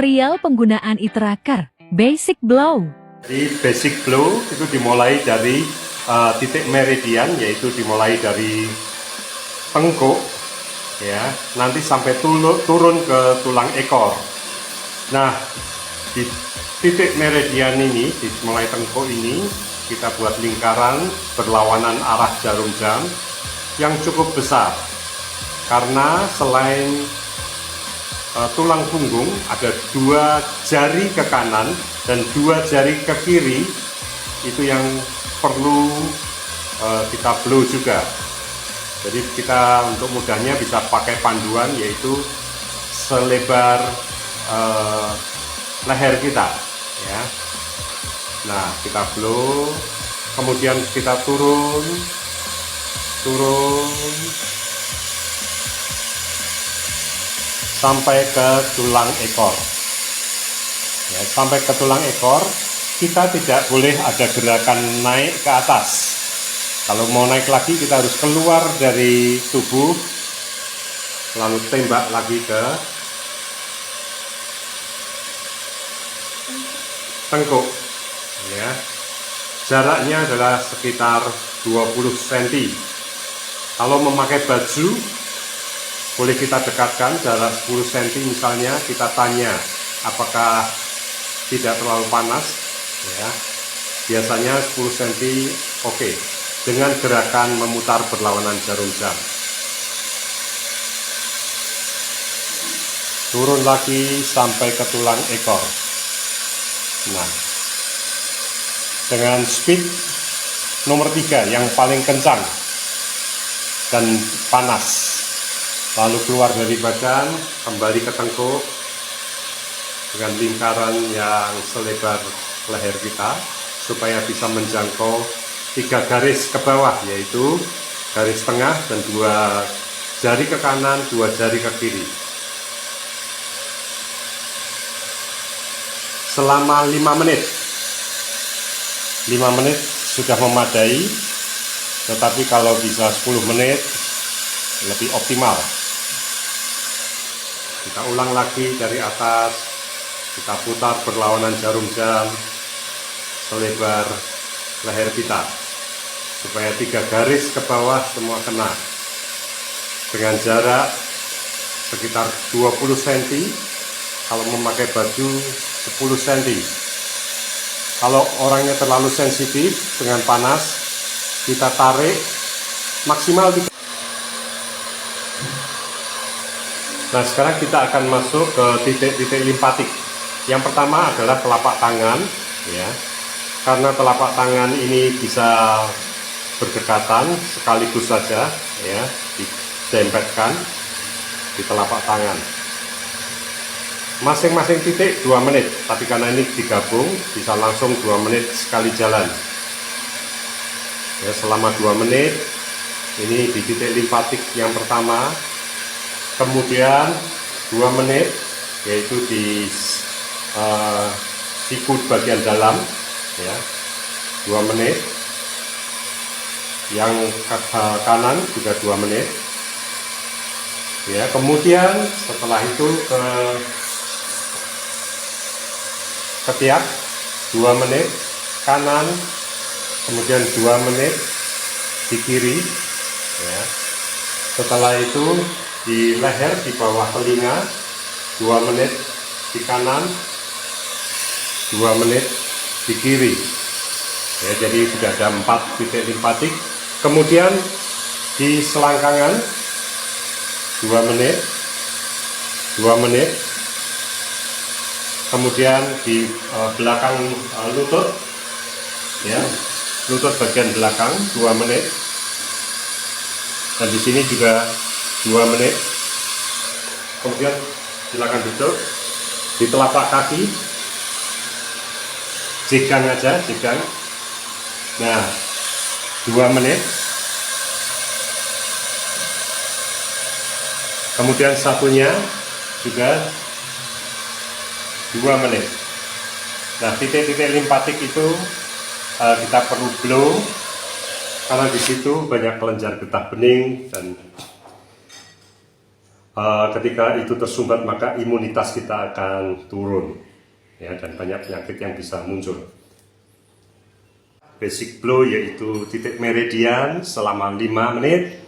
Tutorial penggunaan e-tracker Basic Blow. Jadi basic blow itu dimulai dari titik meridian, yaitu dimulai dari tengkuk, ya, nanti sampai turun ke tulang ekor. Nah, di titik meridian ini, dimulai tengkuk ini, kita buat lingkaran berlawanan arah jarum jam yang cukup besar, karena selain tulang punggung ada 2 jari ke kanan dan 2 jari ke kiri, itu yang perlu kita blow juga. Jadi kita untuk mudahnya bisa pakai panduan, yaitu selebar leher kita, ya. Nah, kita blow, kemudian kita turun sampai ke tulang ekor, ya, sampai ke tulang ekor. Kita tidak boleh ada gerakan naik ke atas. Kalau mau naik lagi, kita harus keluar dari tubuh, lalu tembak lagi ke tengkuk, ya. Jaraknya adalah sekitar 20 cm. Kalau memakai baju, boleh kita dekatkan jarak 10 cm, misalnya kita tanya apakah tidak terlalu panas, ya. Biasanya 10 cm oke, dengan gerakan memutar berlawanan jarum jam. Turun lagi sampai ke tulang ekor. Nah, dengan speed nomor 3 yang paling kencang dan panas. Lalu keluar dari badan, kembali ke tengkuk dengan lingkaran yang selebar leher kita, supaya bisa menjangkau 3 garis ke bawah, yaitu garis tengah dan 2 jari ke kanan, 2 jari ke kiri. Selama 5 menit. 5 menit sudah memadai, tetapi kalau bisa 10 menit lebih optimal. Kita ulang lagi dari atas, kita putar berlawanan jarum jam selebar leher kita, supaya 3 garis ke bawah semua kena, dengan jarak sekitar 20 cm. Kalau memakai baju 10 cm. Kalau orangnya terlalu sensitif dengan panas, kita tarik maksimal 3. Nah, sekarang kita akan masuk ke titik-titik limpatik. Yang pertama adalah telapak tangan, ya. Karena telapak tangan ini bisa berdekatan sekaligus saja, ya, didempetkan di telapak tangan. Masing-masing titik 2 menit, tapi karena ini digabung bisa langsung 2 menit sekali jalan. Ya, selama 2 menit ini di titik limpatik yang pertama. Kemudian 2 menit yaitu di siku bagian dalam, ya, 2 menit. Yang kanan juga 2 menit, ya. Kemudian setelah itu ke ketiak 2 menit kanan, kemudian 2 menit di kiri, ya. Setelah itu di leher di bawah telinga 2 menit di kanan, 2 menit di kiri, ya. Jadi sudah ada 4 titik limpatik. Kemudian di selangkangan 2 menit, 2 menit. Kemudian di belakang lutut, ya, lutut bagian belakang 2 menit. Dan di sini juga 2 menit. Kemudian silakan duduk di telapak kaki, jegang aja, jegang. Nah, 2 menit. Kemudian satunya juga 2 menit. Nah, titik-titik limpatik itu kita perlu blow, karena di situ banyak kelenjar getah bening dan ketika itu tersumbat maka imunitas kita akan turun, ya, dan banyak penyakit yang bisa muncul. Basic blow yaitu titik meridian selama 5 menit,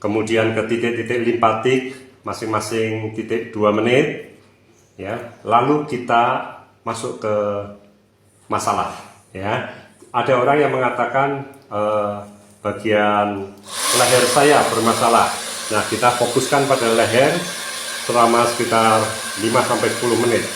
kemudian ke titik-titik limpatik masing-masing titik 2 menit, ya. Lalu kita masuk ke masalah, ya. Ada orang yang mengatakan bagian leher saya bermasalah. Nah, kita fokuskan pada leher selama sekitar 5-10 menit.